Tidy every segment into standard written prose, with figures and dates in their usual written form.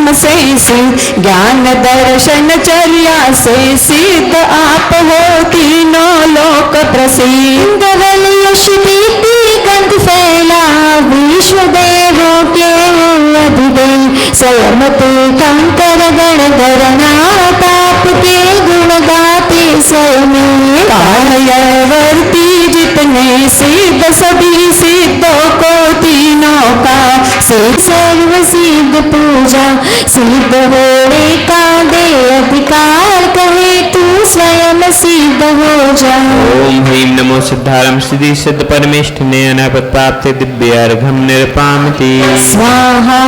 नाम से सिद्ध, ज्ञान दर्शन चर्या से सिद्ध आप हो तीनों लोक प्रसिद्ध। यश कीर्ति गंध फैला विश्व देवों के अधिदेव, स्वयं तीर्थंकर गण धरना ताप के गुण गाते स्वयं। कार्यवर्ती जितने सिद्ध सभी सिद्धों को तीनों का सिद्ध सर्व सिद्ध पूजा, सिद्ध होने का दे अधिकार, कहे तू स्वयं सिद्ध हो जा। ओम ह्रीं नमो सिद्धारं सिद्धि सिद्ध परमेष्ठिने अनापत् प्राप्ते दिव्य अर्घम निरपामति स्वाहा।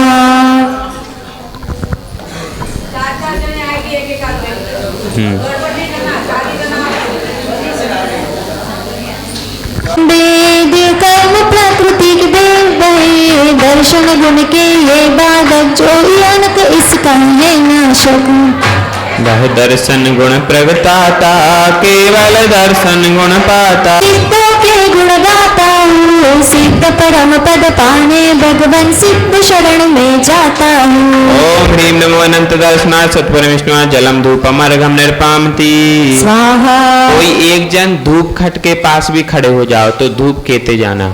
वेद कर्म प्रकृति के देव भय, दर्शन गुण के ये बाधक, जो अनक इसका है नाशक। वह दर्शन गुण प्रगटाता, केवल दर्शन गुण पाता। सिद्धों के गुण गाता हूँ, सिद्ध परम पद पाने भगवान सिद्ध शरण में जाता हूँ। ओम ह्रीं नमो अनंत दर्शनाय सत्पर विष्णु जलम धूपम अर्घम निरपामति स्वाहा। कोई एक जन धूप खट के पास भी खड़े हो जाओ तो धूप केते जाना।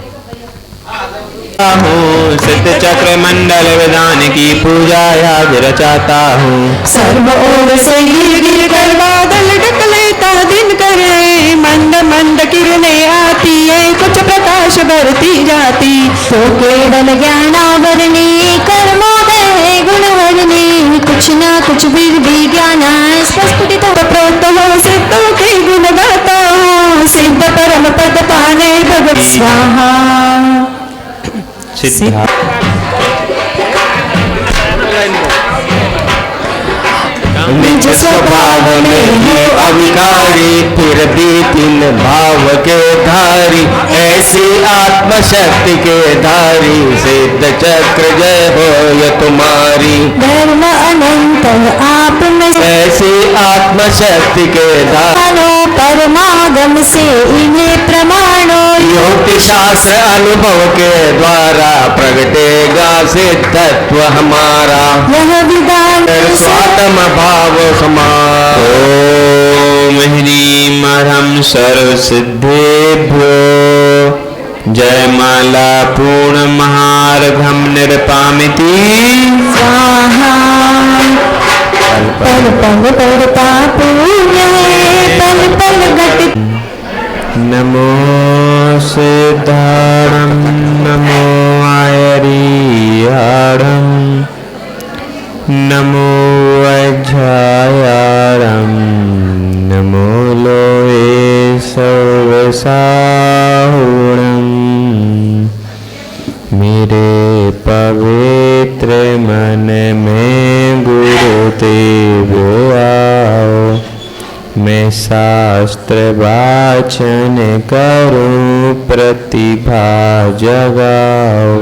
सिद्ध चक्र मंडल विधान की पूजा आज रचाता हूँ। सर्व ओर से गिर गिर कर बादल ढक लेता दिन करे, मंद मंद किरणें आती है कुछ प्रकाश बरती जाती। तो केवल ज्ञानावरणी कर्मोदय गुणवर्णी, कुछ ना कुछ फिर भी ज्ञान स्पष्ट प्रोक्त हो। सिद्धों के गुण गाता हूँ, सिद्ध परम पद पाने भगवत स्वाहा। निज स्वभाव में हो अविकारी, फिर भी तीन भाव के धारी, ऐसी आत्मशक्ति के धारी, सिद्ध चक्र जय हो ये तुम्हारी। धर्म अनंत आप में ऐसी आत्मशक्ति के धारी, परमागम से इन्हें प्रमाणो। योक्ति शास्त्र अनुभव के द्वारा प्रगटेगा सिद्धत्व हमारा, यह विधान स्वात्म भाव समार। ओम ह्रीं अर्हं सर्व सिद्धेभ्यो जयमाला पूर्ण महार्घम निरपामिति स्वाहा। पल पल पड़ता पुण्य है, पल पल घट। नमो सिद्धारं नमो आयरियारं नमो वज्रायारं नमो लोये सर्वसाहुणं। मेरे पवित्र मन में गुरुदेव आओ, मैं शास्त्र वाचन करूं प्रतिभा जगाओ।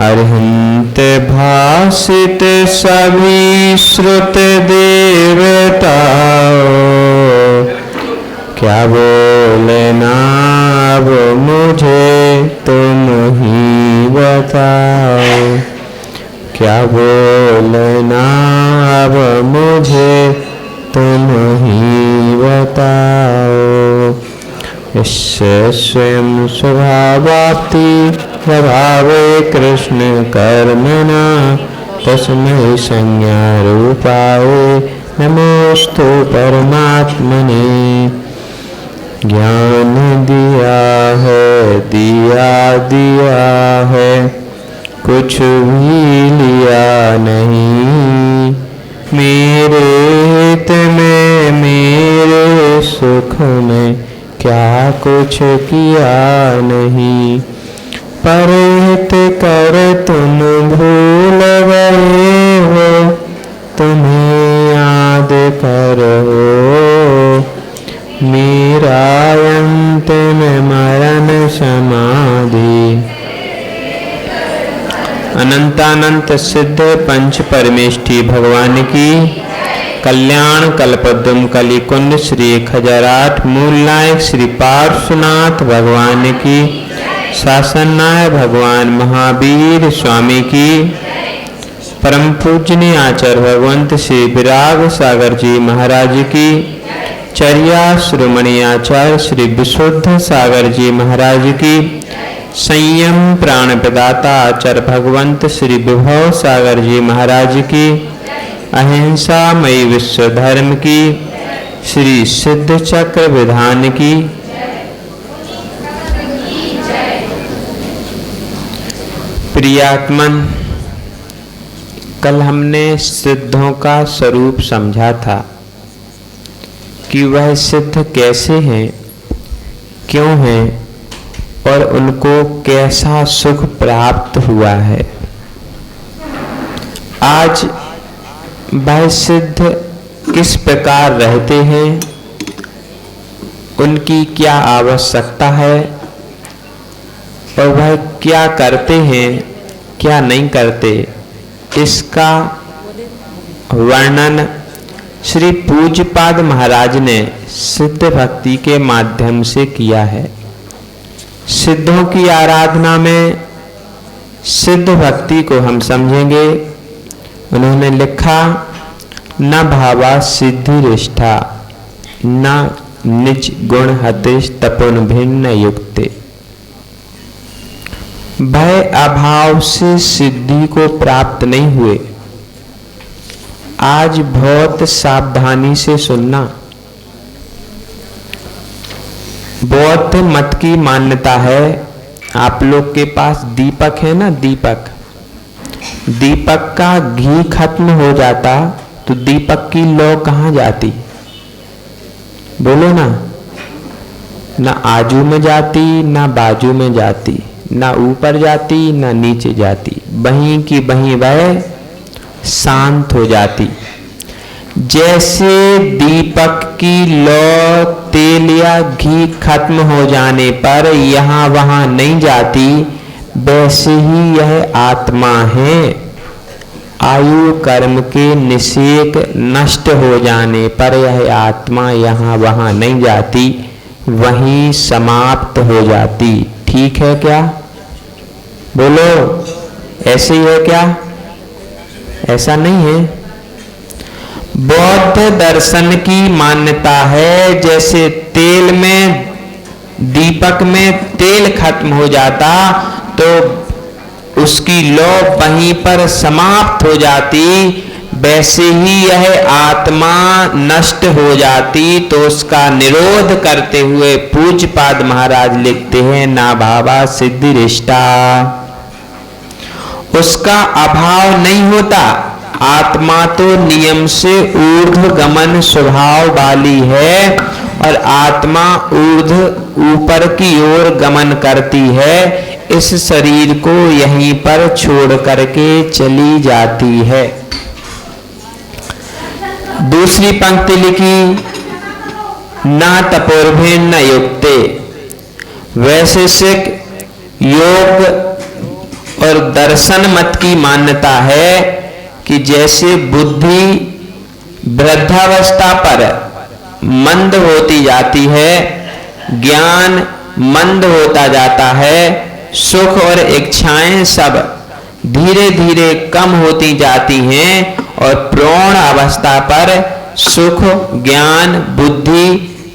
अरहंत भाषित सभी श्रुत देवताओ, क्या बोलना अब मुझे तुम ही बताओ, क्या बोलना अब मुझे तुम ही बताओ। इससे स्वयं स्वभावाप्ति प्रभावे कृष्ण कर्मणा, तस्मै संज्ञा रूपाय नमोस्तु परमात्मने। ज्ञान दिया है दिया है, कुछ भी लिया नहीं। मेरे हित में मेरे सुख में क्या कुछ किया नहीं। पर हित कर तुम भूल गए हो, तुम्हें याद करो मेरा अंतिम मरण समाधि। अनंतानंत सिद्ध पंच परमेष्ठी भगवान की कल्याण कल्पद्रुम कलिकुंड श्री 1008 मूल नायक श्री पार्श्वनाथ भगवान की, शासन नायक भगवान महावीर स्वामी की, परम पूजनीय आचार्य भगवंत श्री विराग सागर जी महाराज की, चर्या श्रोमणी आचार्य श्री विशुद्ध सागर जी महाराज की, संयम प्राण प्रदाता आचार्य भगवंत श्री विभव सागर जी महाराज की, अहिंसा मई विश्व धर्म की, श्री सिद्ध चक्र विधान की। प्रियात्मन, कल हमने सिद्धों का स्वरूप समझा था कि वह सिद्ध कैसे हैं, क्यों हैं और उनको कैसा सुख प्राप्त हुआ है। आज वह सिद्ध किस प्रकार रहते हैं, उनकी क्या आवश्यकता है और वह क्या करते हैं, क्या नहीं करते, इसका वर्णन श्री पूज्यपाद महाराज ने सिद्ध भक्ति के माध्यम से किया है। सिद्धों की आराधना में सिद्ध भक्ति को हम समझेंगे। उन्होंने लिखा, न भावा सिद्धिरिष्ठा न निज गुण हतिश तपोन भिन्न युक्ते। भय अभाव से सिद्धि को प्राप्त नहीं हुए। आज बहुत सावधानी से सुनना। बौद्ध मत की मान्यता है, आप लोग के पास दीपक है ना, दीपक, दीपक का घी खत्म हो जाता तो दीपक की लौ कहाँ जाती? बोलो ना। ना आजू में जाती, ना बाजू में जाती, ना ऊपर जाती, ना नीचे जाती, वहीं की वहीं वह शांत हो जाती। जैसे दीपक की लौ तेल या घी खत्म हो जाने पर यहाँ वहाँ नहीं जाती, वैसे ही यह आत्मा है। आयु कर्म के निषेक नष्ट हो जाने पर यह आत्मा यहाँ वहाँ नहीं जाती, वहीं समाप्त हो जाती। ठीक है क्या? बोलो, ऐसे ही है क्या? ऐसा नहीं है। बौद्ध दर्शन की मान्यता है, जैसे तेल में, दीपक में तेल खत्म हो जाता तो उसकी लौ वहीं पर समाप्त हो जाती, वैसे ही यह आत्मा नष्ट हो जाती। तो उसका निरोध करते हुए पूज्यपाद महाराज लिखते हैं, ना भावा सिद्धिरिष्टा। उसका अभाव नहीं होता। आत्मा तो नियम से ऊर्ध्व गमन स्वभाव वाली है और आत्मा ऊर्ध्व ऊपर की ओर गमन करती है। इस शरीर को यहीं पर छोड़ करके चली जाती है। दूसरी पंक्ति लिखी, ना तपोर्भिन्न युक्ते। वैशेषिक योग और दर्शन मत की मान्यता है कि जैसे बुद्धि वृद्धावस्था पर मंद होती जाती है, ज्ञान मंद होता जाता है, सुख और इच्छाएं सब धीरे धीरे कम होती जाती हैं और प्रौढ़ अवस्था पर सुख, ज्ञान, बुद्धि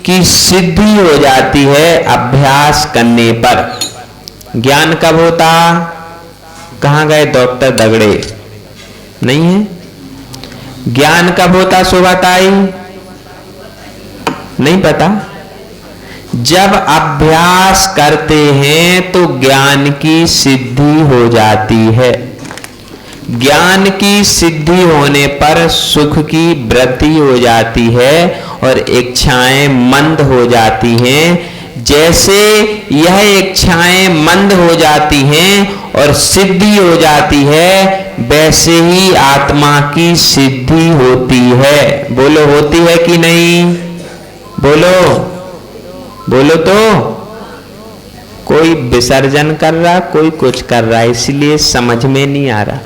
की सिद्धि हो जाती है अभ्यास करने पर। ज्ञान कब होता? कहाँ गए डॉक्टर दगड़े? नहीं है। ज्ञान कब होता सुभाताई? नहीं पता। जब अभ्यास करते हैं तो ज्ञान की सिद्धि हो जाती है। ज्ञान की सिद्धि होने पर सुख की वृद्धि हो जाती है और इच्छाएं मंद हो जाती हैं। जैसे यह इच्छाएं मंद हो जाती हैं और सिद्धि हो जाती है, वैसे ही आत्मा की सिद्धि होती है। बोलो, होती है कि नहीं? बोलो, बोलो तो। कोई विसर्जन कर रहा, कोई कुछ कर रहा, इसलिए समझ में नहीं आ रहा।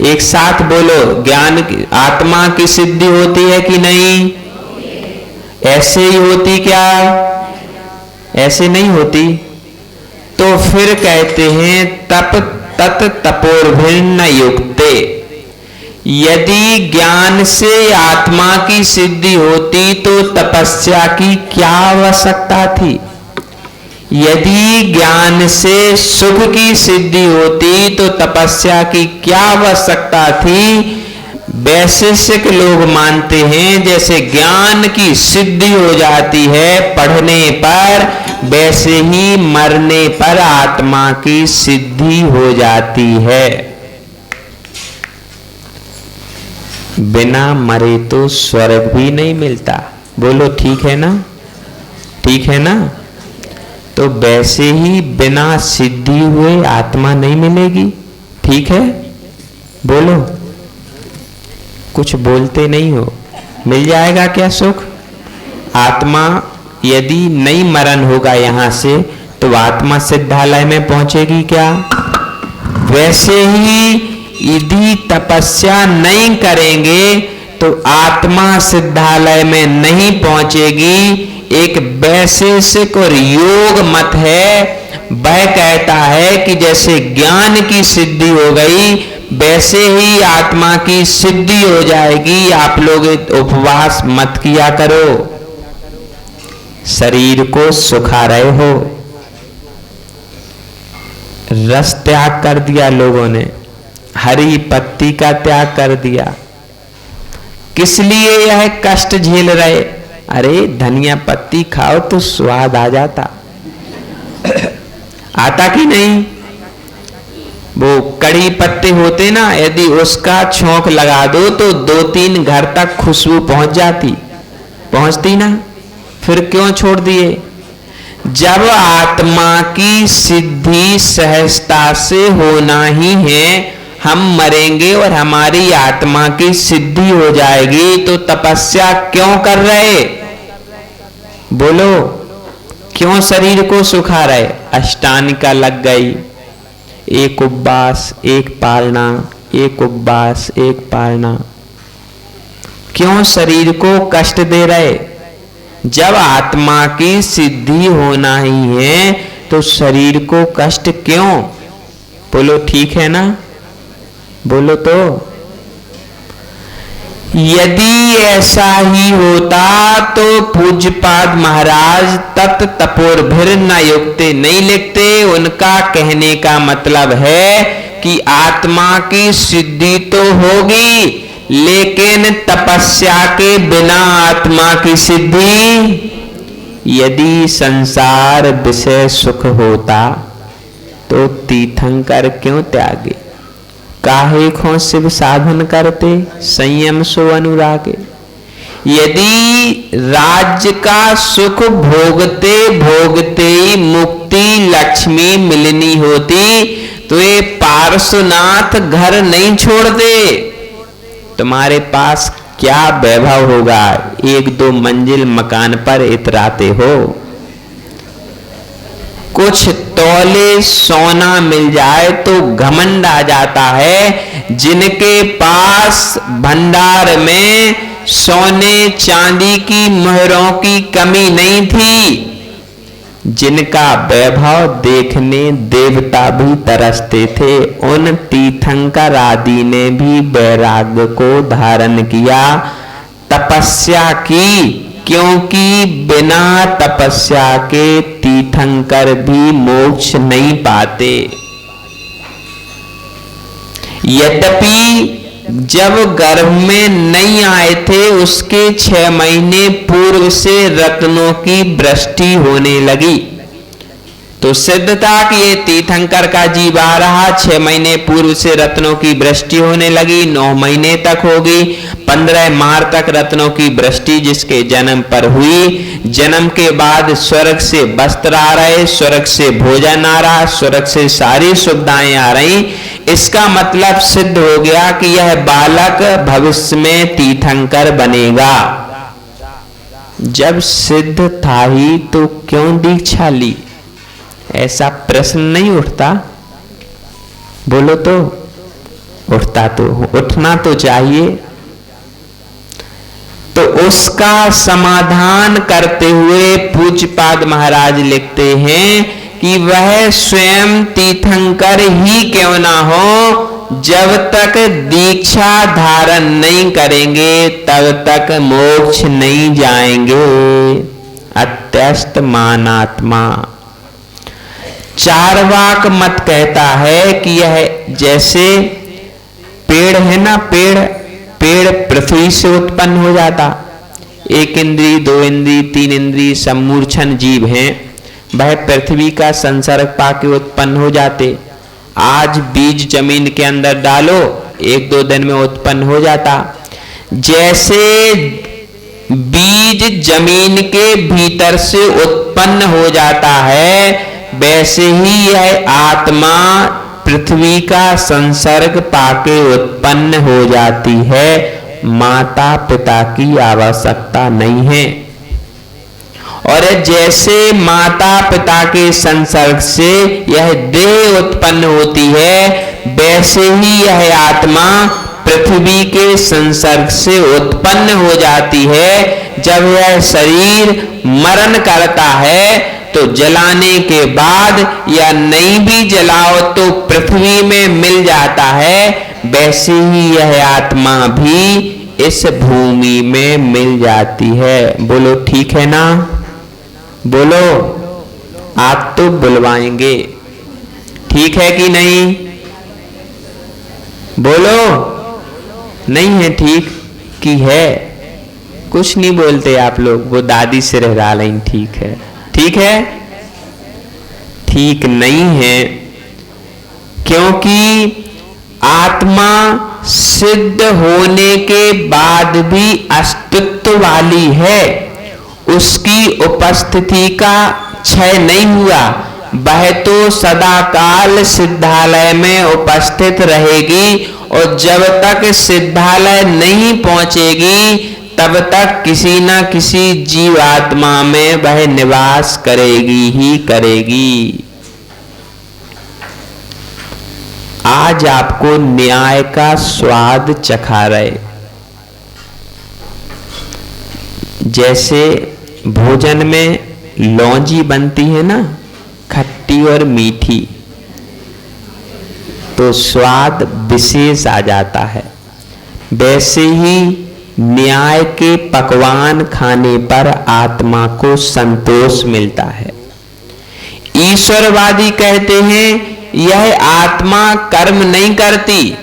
एक साथ बोलो, ज्ञान की, आत्मा की सिद्धि होती है कि नहीं? ऐसे ही होती क्या? ऐसे नहीं होती। तो फिर कहते हैं तप तत् तपोर्भिन्न युक्ते। यदि ज्ञान से आत्मा की सिद्धि होती तो तपस्या की क्या आवश्यकता थी? यदि ज्ञान से सुख की सिद्धि होती तो तपस्या की क्या आवश्यकता थी? वैशेषिक लोग मानते हैं जैसे ज्ञान की सिद्धि हो जाती है पढ़ने पर, वैसे ही मरने पर आत्मा की सिद्धि हो जाती है। बिना मरे तो स्वर्ग भी नहीं मिलता। बोलो ठीक है ना? ठीक है ना? तो वैसे ही बिना सिद्धि हुए आत्मा नहीं मिलेगी। ठीक है? बोलो, कुछ बोलते नहीं हो। मिल जाएगा क्या सुख? आत्मा यदि नहीं मरण होगा यहां से तो आत्मा सिद्धालय में पहुंचेगी क्या? वैसे ही यदि तपस्या नहीं करेंगे तो आत्मा सिद्धालय में नहीं पहुंचेगी। एक वैशेषिक और योग मत है, वह कहता है कि जैसे ज्ञान की सिद्धि हो गई वैसे ही आत्मा की सिद्धि हो जाएगी। आप लोग उपवास मत किया करो, शरीर को सुखा रहे हो। रस त्याग कर दिया लोगों ने, हरी पत्ती का त्याग कर दिया। किस लिए यह कष्ट झेल रहे? अरे धनिया पत्ती खाओ तो स्वाद आ जाता। आता कि नहीं? वो कड़ी पत्ते होते ना, यदि उसका छोंक लगा दो तो 2-3 घर तक खुशबू पहुंच जाती, पहुंचती ना? फिर क्यों छोड़ दिए? जब आत्मा की सिद्धि सहजता से होना ही है, हम मरेंगे और हमारी आत्मा की सिद्धि हो जाएगी, तो तपस्या क्यों कर रहे? बोलो, क्यों शरीर को सुखा रहे? अष्टानिका लग गई, एक उपवास एक पालना, एक उपवास एक पालना। क्यों शरीर को कष्ट दे रहे? जब आत्मा की सिद्धि होना ही है तो शरीर को कष्ट क्यों? बोलो ठीक है ना? बोलो तो। यदि ऐसा ही होता तो पूज्यपाद महाराज तत् तपोर्भिर न युक्ते नहीं लिखते। उनका कहने का मतलब है कि आत्मा की सिद्धि तो होगी, लेकिन तपस्या के बिना आत्मा की सिद्धि। यदि संसार विषय सुख होता तो तीर्थंकर क्यों त्यागे? काहे को शिव साधन करते, संयम सो अनुरागे। यदि राज्य का सुख भोगते भोगते ही मुक्ति लक्ष्मी मिलनी होती तो ये पार्श्वनाथ घर नहीं छोड़ते। तुम्हारे पास क्या वैभव होगा? 1-2 मंजिल मकान पर इतराते हो। कुछ तौले सोना मिल जाए तो घमंड आ जाता है। जिनके पास भंडार में सोने चांदी की मोहरों की कमी नहीं थी, जिनका वैभव देखने देवता भी तरसते थे, उन तीर्थंकर आदि ने भी वैराग्य को धारण किया, तपस्या की। क्योंकि बिना तपस्या के तीर्थंकर भी मोक्ष नहीं पाते। यद्यपि जब गर्भ में नहीं आए थे उसके 6 महीने पूर्व से रत्नों की वृष्टि होने लगी, तो सिद्ध था कि ये तीर्थंकर का जीव आ रहा। 6 महीने पूर्व से रत्नों की वृष्टि होने लगी, 9 महीने तक होगी, 15 माह तक रत्नों की वृष्टि जिसके जन्म पर हुई। जन्म के बाद स्वर्ग से वस्त्र आ रहे, स्वर्ग से भोजन आ रहा, स्वर्ग से सारी सुविधाएं आ रही। इसका मतलब सिद्ध हो गया कि यह बालक भविष्य में तीर्थंकर बनेगा। जब सिद्ध था ही तो क्यों दीक्षा ली? ऐसा प्रश्न नहीं उठता? बोलो तो। उठता तो, उठना तो चाहिए। तो उसका समाधान करते हुए पूज्यपाद महाराज लिखते हैं कि वह स्वयं तीर्थंकर ही क्यों ना हो, जब तक दीक्षा धारण नहीं करेंगे तब तक मोक्ष नहीं जाएंगे। अत्यस्त मानात्मा। चार्वाक मत कहता है कि यह जैसे पेड़ है ना, पेड़ पृथ्वी से उत्पन्न हो जाता। एक इंद्री, दो इंद्री, तीन इंद्री सम्मूर्छन जीव हैं, वह पृथ्वी का संसर्ग पाके उत्पन्न हो जाते। आज बीज जमीन के अंदर डालो, एक दो दिन में उत्पन्न हो जाता। जैसे बीज जमीन के भीतर से उत्पन्न हो जाता है, वैसे ही यह आत्मा पृथ्वी का संसर्ग पाके उत्पन्न हो जाती है। माता पिता की आवश्यकता नहीं है। और जैसे माता पिता के संसर्ग से यह देह उत्पन्न होती है, वैसे ही यह आत्मा पृथ्वी के संसर्ग से उत्पन्न हो जाती है। जब यह शरीर मरण करता है तो जलाने के बाद या नहीं भी जलाओ तो पृथ्वी में मिल जाता है, वैसे ही यह आत्मा भी इस भूमि में मिल जाती है। बोलो ठीक है ना? बोलो, आप तो बुलवाएंगे, ठीक है कि नहीं? बोलो, नहीं है ठीक कि है? कुछ नहीं बोलते आप लोग। वो दादी से रह लें, ठीक है, ठीक है, ठीक नहीं है, क्योंकि आत्मा सिद्ध होने के बाद भी अस्तित्व वाली है। उसकी उपस्थिति का क्षय नहीं हुआ, वह तो सदा काल सिद्धालय में उपस्थित रहेगी। और जब तक सिद्धालय नहीं पहुंचेगी तब तक किसी न किसी जीवात्मा में वह निवास करेगी ही करेगी। आज आपको न्याय का स्वाद चखा रहे। जैसे भोजन में लौंजी बनती है ना, खट्टी और मीठी, तो स्वाद विशेष आ जाता है। वैसे ही न्याय के पकवान खाने पर आत्मा को संतोष मिलता है। ईश्वरवादी कहते हैं यह आत्मा कर्म नहीं करती,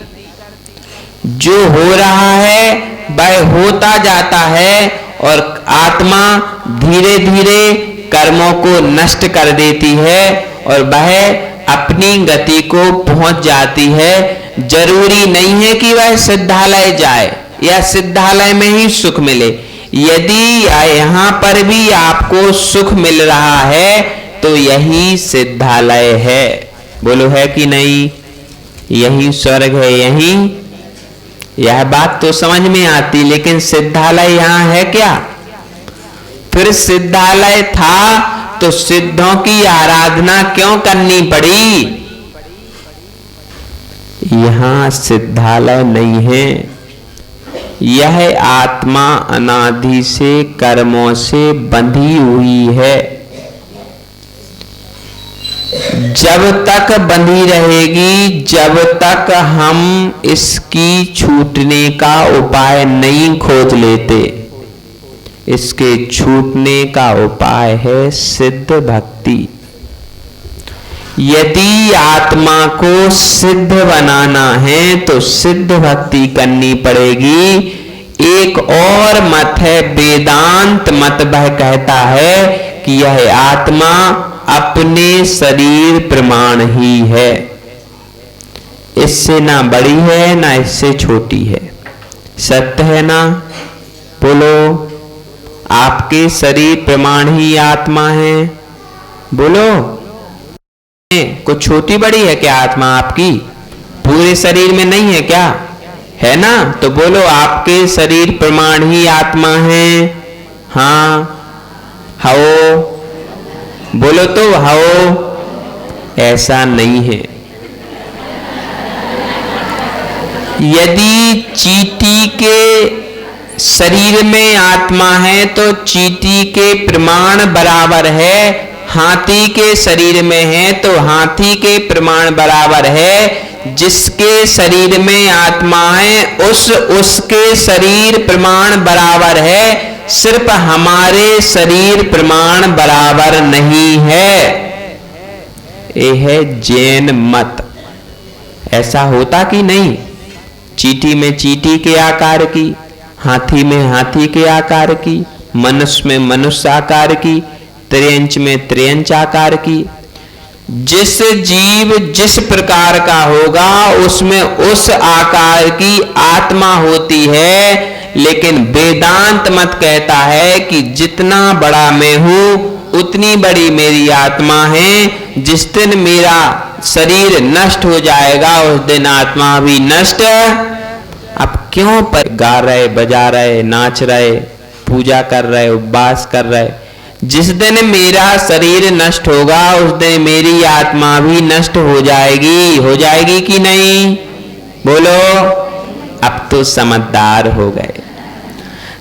जो हो रहा है वह होता जाता है और आत्मा धीरे धीरे कर्मों को नष्ट कर देती है और वह अपनी गति को पहुंच जाती है। जरूरी नहीं है कि वह सिद्धालय जाए या सिद्धालय में ही सुख मिले। यदि यहाँ पर भी आपको सुख मिल रहा है तो यही सिद्धालय है। बोलो है कि नहीं? यही स्वर्ग है, यही। यह बात तो समझ में आती, लेकिन सिद्धालय यहाँ है क्या? फिर सिद्धालय था तो सिद्धों की आराधना क्यों करनी पड़ी? यहां सिद्धालय नहीं है। यह आत्मा अनादि से कर्मों से बंधी हुई है। जब तक बंधी रहेगी, जब तक हम इसकी छूटने का उपाय नहीं खोज लेते। इसके छूटने का उपाय है सिद्ध भक्ति। यदि आत्मा को सिद्ध बनाना है तो सिद्ध भक्ति करनी पड़ेगी। एक और मत है, वेदांत मत, वह कहता है कि यह आत्मा अपने शरीर प्रमाण ही है। इससे ना बड़ी है ना इससे छोटी है। सत्य है ना? बोलो, आपके शरीर प्रमाण ही आत्मा है। बोलो, कुछ छोटी बड़ी है क्या आत्मा आपकी? पूरे शरीर में नहीं है क्या? है ना? तो बोलो, आपके शरीर प्रमाण ही आत्मा है। हाँ, हाओ, बोलो तो हाओ। ऐसा नहीं है। यदि चींटी के शरीर में आत्मा है तो चींटी के प्रमाण बराबर है। हाथी के शरीर में है तो हाथी के प्रमाण बराबर है। जिसके शरीर में आत्मा है उसके शरीर प्रमाण बराबर है, सिर्फ हमारे शरीर प्रमाण बराबर नहीं है। ये है जैन मत। ऐसा होता कि नहीं? चींटी में चींटी के आकार की, हाथी में हाथी के आकार की, मनुष्य में मनुष्य आकार की, त्रियंच में त्रियंच आकार की। जिस जीव जिस प्रकार का होगा उसमें उस आकार की आत्मा होती है। लेकिन वेदांत मत कहता है कि जितना बड़ा मैं हूं उतनी बड़ी मेरी आत्मा है। जिस दिन मेरा शरीर नष्ट हो जाएगा उस दिन आत्मा भी नष्ट। अब क्यों पर गा रहे, बजा रहे, नाच रहे, पूजा कर रहे, उपवास कर रहे? जिस दिन मेरा शरीर नष्ट होगा उस दिन मेरी आत्मा भी नष्ट हो जाएगी। हो जाएगी कि नहीं? बोलो। अब तो समझदार हो गए।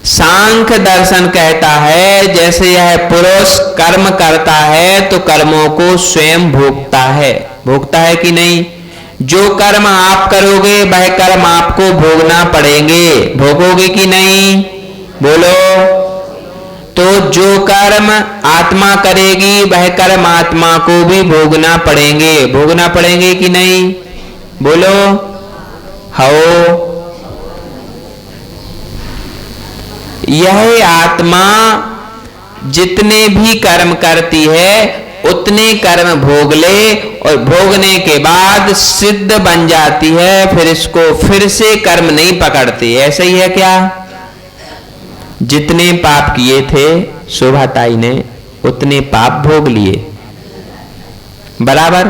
सांख्य दर्शन कहता है जैसे यह पुरुष कर्म करता है तो कर्मों को स्वयं भोगता है। भोगता है कि नहीं? जो कर्म आप करोगे वह कर्म आपको भोगना पड़ेंगे। भोगोगे कि नहीं? बोलो। तो जो कर्म आत्मा करेगी वह कर्म आत्मा को भी भोगना पड़ेंगे। भोगना पड़ेंगे कि नहीं? बोलो। हो। यह आत्मा जितने भी कर्म करती है उतने कर्म भोग ले और भोगने के बाद सिद्ध बन जाती है, फिर इसको फिर से कर्म नहीं पकड़ती। ऐसा ही है क्या? जितने पाप किए थे शोभाताई ने उतने पाप भोग लिए, बराबर।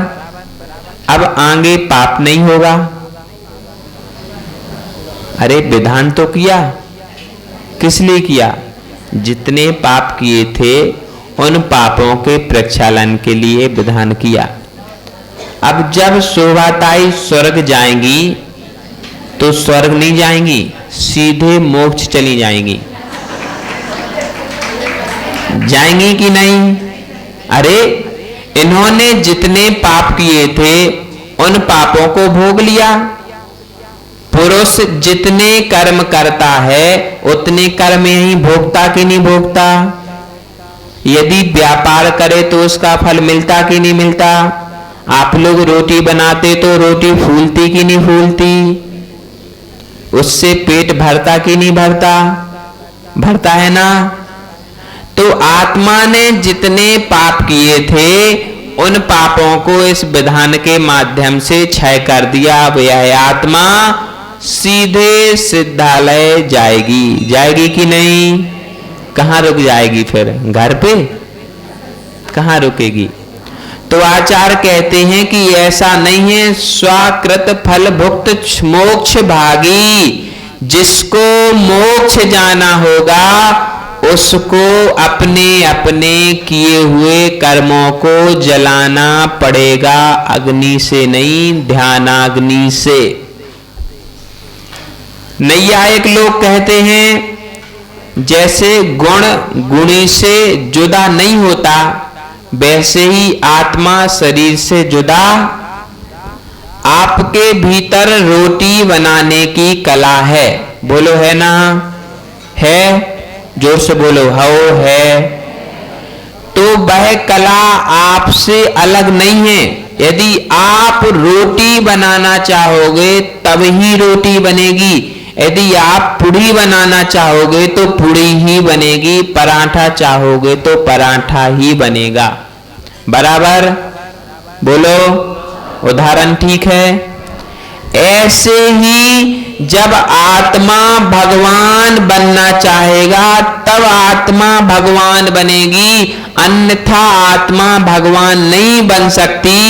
अब आगे पाप नहीं होगा। अरे विधान तो किया, किस लिए किया? जितने पाप किए थे उन पापों के प्रक्षालन के लिए विधान किया। अब जब शोभाताई स्वर्ग जाएंगी तो स्वर्ग नहीं जाएंगी, सीधे मोक्ष चली जाएंगी। जाएंगी कि नहीं? अरे इन्होंने जितने पाप किए थे उन पापों को भोग लिया। पुरुष जितने कर्म करता है उतने कर्म यही भोगता कि नहीं भोगता? यदि व्यापार करे तो उसका फल मिलता कि नहीं मिलता? आप लोग रोटी बनाते तो रोटी फूलती कि नहीं फूलती? उससे पेट भरता कि नहीं भरता? भरता है ना। तो आत्मा ने जितने पाप किए थे उन पापों को इस विधान के माध्यम से क्षय कर दिया। अब यह आत्मा सीधे सिद्धालय जाएगी। जाएगी कि नहीं? कहाँ रुक जाएगी फिर? घर पे? कहाँ रुकेगी? तो आचार्य कहते हैं कि ऐसा नहीं है। स्वाकृत फल भुक्त मोक्ष भागी। जिसको मोक्ष जाना होगा उसको अपने अपने किए हुए कर्मों को जलाना पड़ेगा। अग्नि से नहीं, ध्यानाग्नि से। नैयायिक लोग कहते हैं जैसे गुण गुणी से जुदा नहीं होता वैसे ही आत्मा शरीर से जुदा। आपके भीतर रोटी बनाने की कला है। बोलो है ना? है? जोर से बोलो। हो है। तो वह कला आपसे अलग नहीं है। यदि आप रोटी बनाना चाहोगे तब ही रोटी बनेगी। यदि आप पुड़ी बनाना चाहोगे तो पुड़ी ही बनेगी। पराठा चाहोगे तो पराठा ही बनेगा। बराबर? बोलो। उदाहरण ठीक है? ऐसे ही जब आत्मा भगवान बनना चाहेगा तब आत्मा भगवान बनेगी, अन्यथा आत्मा भगवान नहीं बन सकती।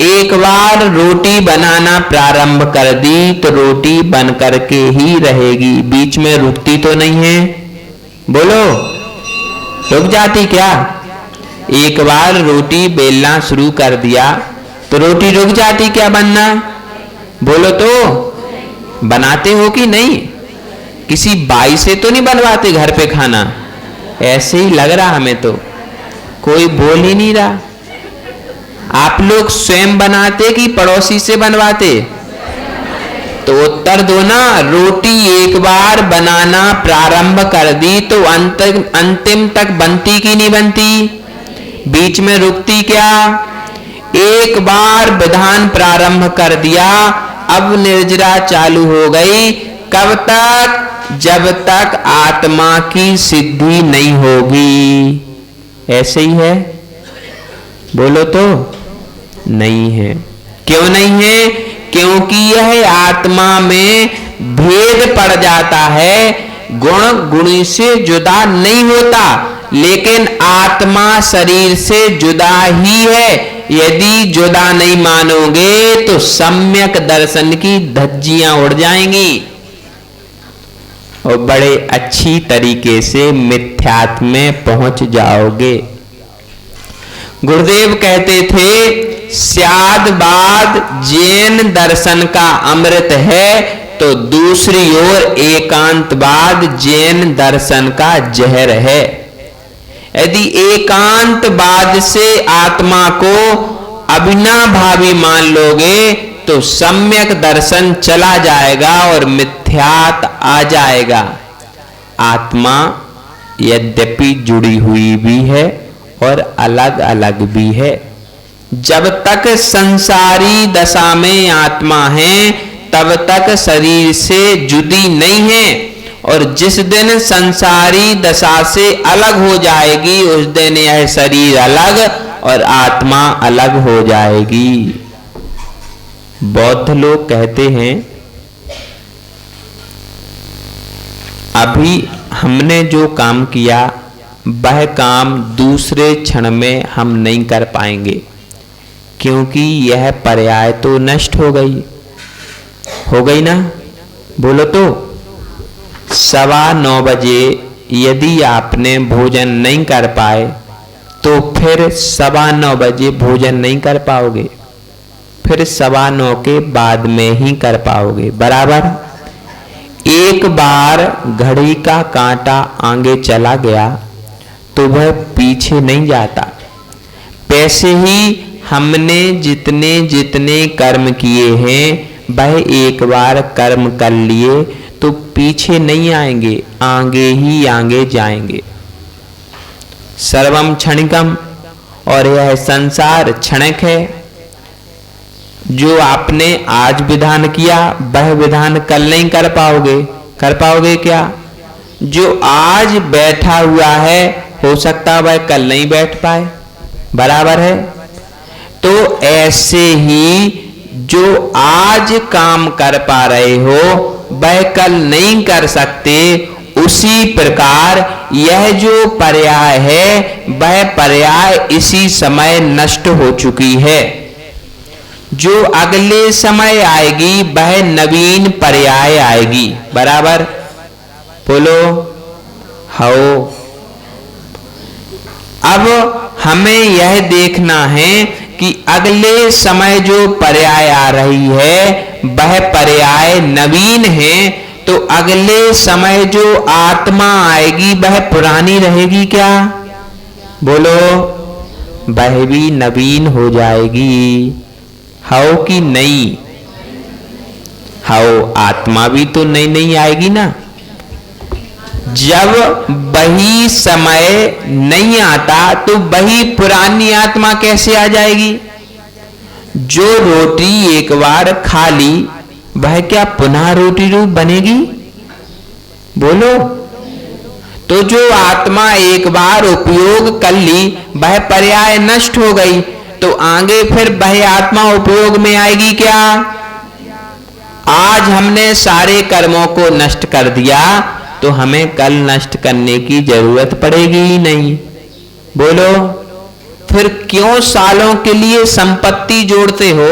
एक बार रोटी बनाना प्रारंभ कर दी तो रोटी बन करके ही रहेगी, बीच में रुकती तो नहीं है। बोलो। रुक जाती क्या? एक बार रोटी बेलना शुरू कर दिया तो रोटी रुक जाती क्या बनना? बोलो तो। बनाते हो कि नहीं? किसी बाई से तो नहीं बनवाते घर पे खाना? ऐसे ही लग रहा हमें तो, कोई बोल ही नहीं रहा। आप लोग स्वयं बनाते कि पड़ोसी से बनवाते? तो उत्तर दो ना, रोटी एक बार बनाना प्रारंभ कर दी तो अंतिम तक बनती कि नहीं बनती, बीच में रुकती क्या? एक बार विधान प्रारंभ कर दिया, अब निर्जरा चालू हो गई, कब तक? जब तक आत्मा की सिद्धि नहीं होगी। ऐसे ही है? बोलो तो। नहीं है। क्यों नहीं है? क्योंकि यह आत्मा में भेद पड़ जाता है, गुण गुणी से जुदा नहीं होता, लेकिन आत्मा शरीर से जुदा ही है। यदि जुदा नहीं मानोगे तो सम्यक दर्शन की धज्जियां उड़ जाएंगी और बड़े अच्छी तरीके से मिथ्यात्व में पहुंच जाओगे। गुरुदेव कहते थे, स्यादबाद जैन दर्शन का अमृत है, तो दूसरी ओर एकांतवाद जैन दर्शन का जहर है। यदि एकांतवाद से आत्मा को अविनाभावी मान लोगे तो सम्यक दर्शन चला जाएगा और मिथ्यात आ जाएगा। आत्मा यद्यपि जुड़ी हुई भी है और अलग अलग भी है। जब तक संसारी दशा में आत्मा है तब तक शरीर से जुदी नहीं है, और जिस दिन संसारी दशा से अलग हो जाएगी उस दिन यह शरीर अलग और आत्मा अलग हो जाएगी। बौद्ध लोग कहते हैं, अभी हमने जो काम किया वह काम दूसरे क्षण में हम नहीं कर पाएंगे, क्योंकि यह पर्याय तो नष्ट हो गई ना। बोलो तो। 9:15 बजे यदि आपने भोजन नहीं कर पाए तो फिर 9:15 बजे भोजन नहीं कर पाओगे, फिर 9:15 के बाद में ही कर पाओगे। बराबर। एक बार घड़ी का कांटा आगे चला गया तो वह पीछे नहीं जाता। वैसे ही हमने जितने जितने कर्म किए हैं वह एक बार कर्म कर लिए तो पीछे नहीं आएंगे, आगे ही आगे जाएंगे। सर्वम क्षणिकम, और यह संसार क्षणिक है। जो आपने आज विधान किया वह विधान कल नहीं कर पाओगे। कर पाओगे क्या? जो आज बैठा हुआ है हो सकता वह कल नहीं बैठ पाए। बराबर है। तो ऐसे ही जो आज काम कर पा रहे हो वह कल नहीं कर सकते। उसी प्रकार यह जो पर्याय है वह पर्याय इसी समय नष्ट हो चुकी है। जो अगले समय आएगी वह नवीन पर्याय आएगी। बराबर। बोलो हो। अब हमें यह देखना है कि अगले समय जो पर्याय आ रही है वह पर्याय नवीन है, तो अगले समय जो आत्मा आएगी वह पुरानी रहेगी क्या? बोलो। वह भी नवीन हो जाएगी। हाउ कि नहीं? हाउ। आत्मा भी तो नई नई आएगी ना। जब वही समय नहीं आता तो वही पुरानी आत्मा कैसे आ जाएगी? जो रोटी एक बार खा ली वह क्या पुनः रोटी रूप बनेगी? बोलो। तो जो आत्मा एक बार उपयोग कर ली वह पर्याय नष्ट हो गई, तो आगे फिर वह आत्मा उपयोग में आएगी क्या? आज हमने सारे कर्मों को नष्ट कर दिया तो हमें कल नष्ट करने की जरूरत पड़ेगी ही नहीं। बोलो। फिर क्यों सालों के लिए संपत्ति जोड़ते हो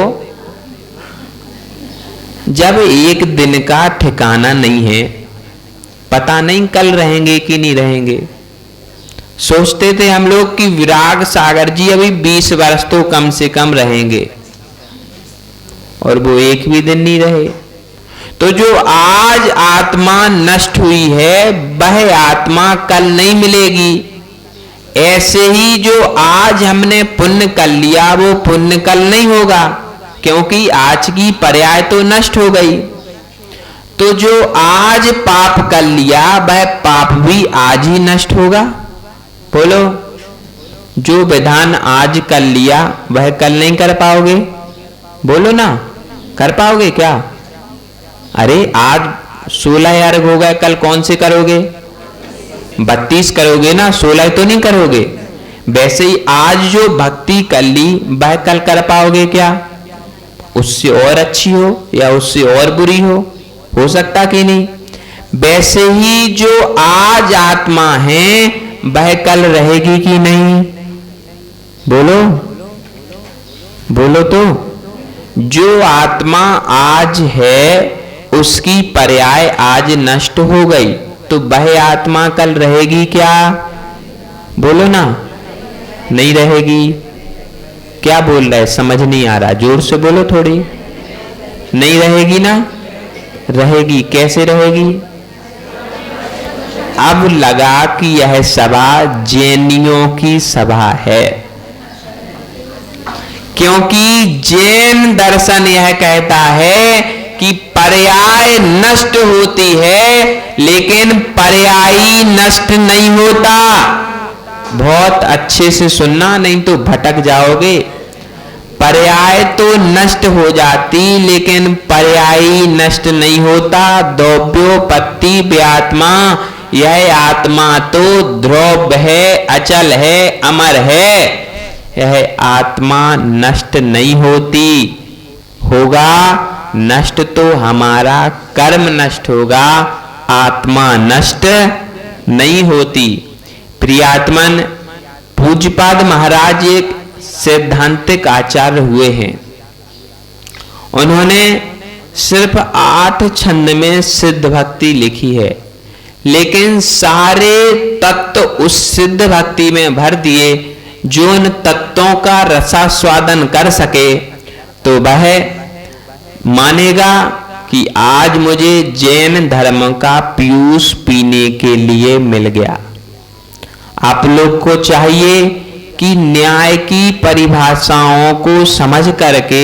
जब एक दिन का ठिकाना नहीं है? पता नहीं कल रहेंगे कि नहीं रहेंगे। सोचते थे हम लोग कि विराग सागर जी अभी 20 वर्ष तो कम से कम रहेंगे, और वो एक भी दिन नहीं रहे। तो जो आज आत्मा नष्ट हुई है वह आत्मा कल नहीं मिलेगी। ऐसे ही जो आज हमने पुण्य कर लिया वो पुण्य कल नहीं होगा, क्योंकि आज की पर्याय तो नष्ट हो गई। तो जो आज पाप कर लिया वह पाप भी आज ही नष्ट होगा। बोलो, जो विधान आज कर लिया वह कल नहीं कर पाओगे? बोलो ना, कर पाओगे क्या? अरे आज 16 अर्घ हो गए, कल कौन से करोगे? 32 करोगे ना, 16 तो नहीं करोगे। वैसे ही आज जो भक्ति कर ली वह कल कर पाओगे क्या? उससे और अच्छी हो या उससे और बुरी हो सकता कि नहीं? वैसे ही जो आज आत्मा है वह कल रहेगी कि नहीं? बोलो, बोलो तो। जो आत्मा आज है उसकी पर्याय आज नष्ट हो गई, तो वह आत्मा कल रहेगी क्या? बोलो ना, नहीं रहेगी। क्या बोल रहे, समझ नहीं आ रहा, जोर से बोलो थोड़ी। नहीं रहेगी ना? रहेगी। कैसे रहेगी? अब लगा कि यह सभा जैनियों की सभा है, क्योंकि जैन दर्शन यह कहता है कि पर्याय नष्ट होती है लेकिन पर्यायी नष्ट नहीं होता। बहुत अच्छे से सुनना, नहीं तो भटक जाओगे। पर्याय तो नष्ट हो जाती लेकिन पर्यायी नष्ट नहीं होता। द्रव्योपत्ति व्यात्मा, यह आत्मा तो ध्रुव है, अचल है, अमर है। यह आत्मा नष्ट नहीं होती। होगा नष्ट तो हमारा कर्म नष्ट होगा, आत्मा नष्ट नहीं होती। प्रियात्मन, पूज्यपाद महाराज एक सैद्धांतिक आचार्य हुए हैं। उन्होंने सिर्फ 8 छंद में सिद्ध भक्ति लिखी है, लेकिन सारे तत्व उस सिद्ध भक्ति में भर दिए। जो उन तत्वों का रसास्वादन कर सके तो वह मानेगा कि आज मुझे जैन धर्म का पीयूष पीने के लिए मिल गया। आप लोग को चाहिए कि न्याय की परिभाषाओं को समझ करके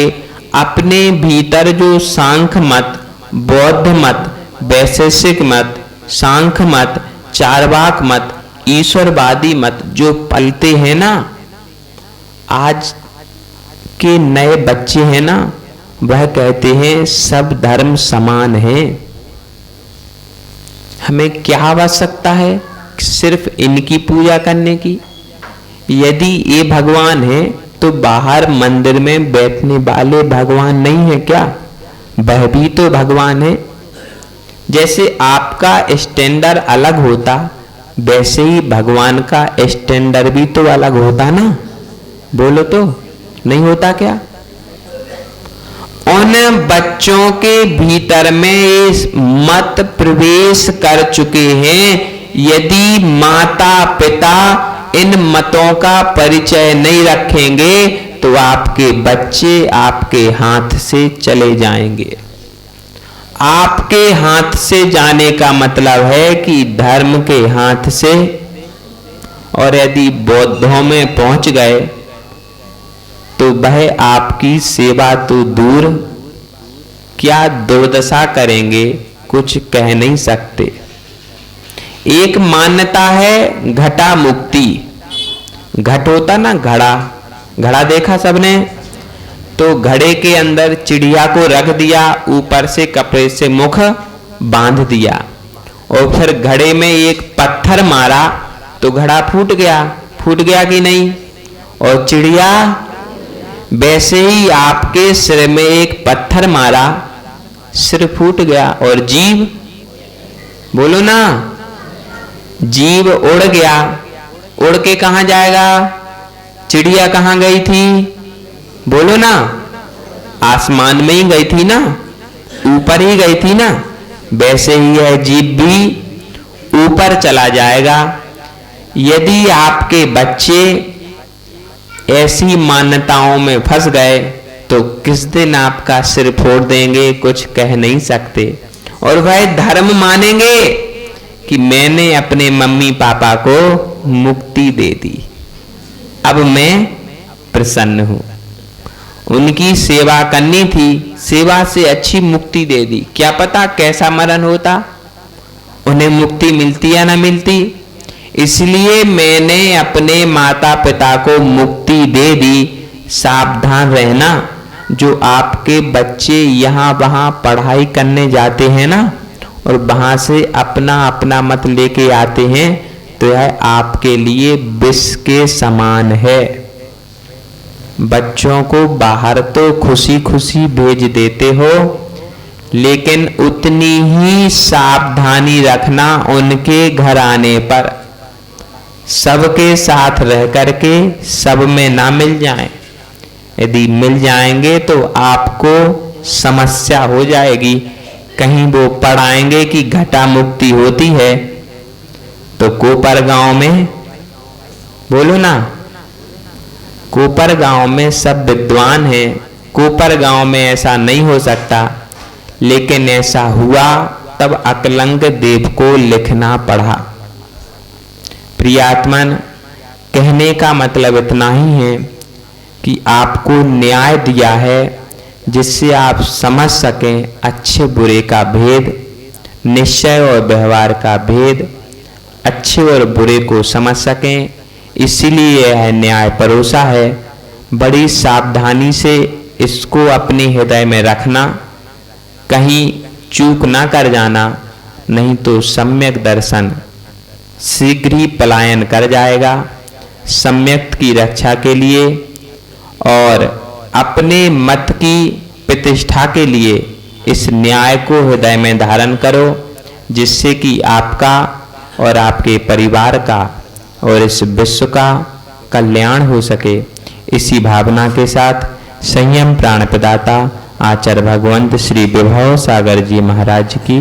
अपने भीतर जो सांख्य मत, बौद्ध मत, वैशेषिक मत, सांख्य मत, चार्वाक मत, ईश्वरवादी मत जो पलते हैं ना, आज के नए बच्चे हैं ना, वह कहते हैं सब धर्म समान है। हमें क्या आवश्यकता है सिर्फ इनकी पूजा करने की? यदि ये भगवान है तो बाहर मंदिर में बैठने वाले भगवान नहीं है क्या? वह भी तो भगवान है। जैसे आपका स्टैंडर्ड अलग होता, वैसे ही भगवान का स्टैंडर्ड भी तो अलग होता ना। बोलो तो, नहीं होता क्या? उन बच्चों के भीतर में इस मत प्रवेश कर चुके हैं। यदि माता पिता इन मतों का परिचय नहीं रखेंगे तो आपके बच्चे आपके हाथ से चले जाएंगे। आपके हाथ से जाने का मतलब है कि धर्म के हाथ से। और यदि बौद्धों में पहुंच गए तो वह आपकी सेवा तो दूर, क्या दुर्दशा करेंगे कुछ कह नहीं सकते। एक मान्यता है घटा मुक्ति। घट होता ना घड़ा, घड़ा देखा सबने? तो घड़े के अंदर चिड़िया को रख दिया, ऊपर से कपड़े से मुख बांध दिया और फिर घड़े में एक पत्थर मारा तो घड़ा फूट गया। फूट गया कि नहीं? और चिड़िया, वैसे ही आपके सिर में एक पत्थर मारा, सिर फूट गया। और जीव, बोलो ना, जीव उड़ गया। उड़ के कहां जाएगा? चिड़िया कहां गई थी? बोलो ना, आसमान में ही गई थी ना, ऊपर ही गई थी ना। वैसे ही यह जीव भी ऊपर चला जाएगा। यदि आपके बच्चे ऐसी मान्यताओं में फंस गए तो किस दिन आपका सिर फोड़ देंगे कुछ कह नहीं सकते। और वह धर्म मानेंगे कि मैंने अपने मम्मी पापा को मुक्ति दे दी, अब मैं प्रसन्न हूं। उनकी सेवा करनी थी, सेवा से अच्छी मुक्ति दे दी, क्या पता कैसा मरण होता, उन्हें मुक्ति मिलती या ना मिलती। इसलिए मैंने अपने माता पिता को मुक्ति दे दी। सावधान रहना, जो आपके बच्चे यहाँ वहाँ पढ़ाई करने जाते हैं ना, और वहाँ से अपना अपना मत लेके आते हैं, तो यह आपके लिए विष के समान है। बच्चों को बाहर तो खुशी खुशी भेज देते हो, लेकिन उतनी ही सावधानी रखना उनके घर आने पर, सबके साथ रह करके सब में ना मिल जाएं। यदि मिल जाएंगे तो आपको समस्या हो जाएगी। कहीं वो पढ़ाएंगे कि घटा मुक्ति होती है, तो कोपर गांव में, बोलो ना, कोपर गांव में सब विद्वान हैं, कोपर गांव में ऐसा नहीं हो सकता, लेकिन ऐसा हुआ तब अकलंग देव को लिखना पड़ा। प्रियात्मन, कहने का मतलब इतना ही है कि आपको न्याय दिया है जिससे आप समझ सकें अच्छे बुरे का भेद, निश्चय और व्यवहार का भेद, अच्छे और बुरे को समझ सकें। इसीलिए यह न्याय परोसा है। बड़ी सावधानी से इसको अपने हृदय में रखना, कहीं चूक ना कर जाना, नहीं तो सम्यक दर्शन शीघ्र ही पलायन कर जाएगा। सम्यक की रक्षा के लिए और अपने मत की प्रतिष्ठा के लिए इस न्याय को हृदय में धारण करो, जिससे कि आपका और आपके परिवार का और इस विश्व का कल्याण हो सके। इसी भावना के साथ संयम प्राण प्रदाता आचार्य भगवंत श्री विभव सागर जी महाराज की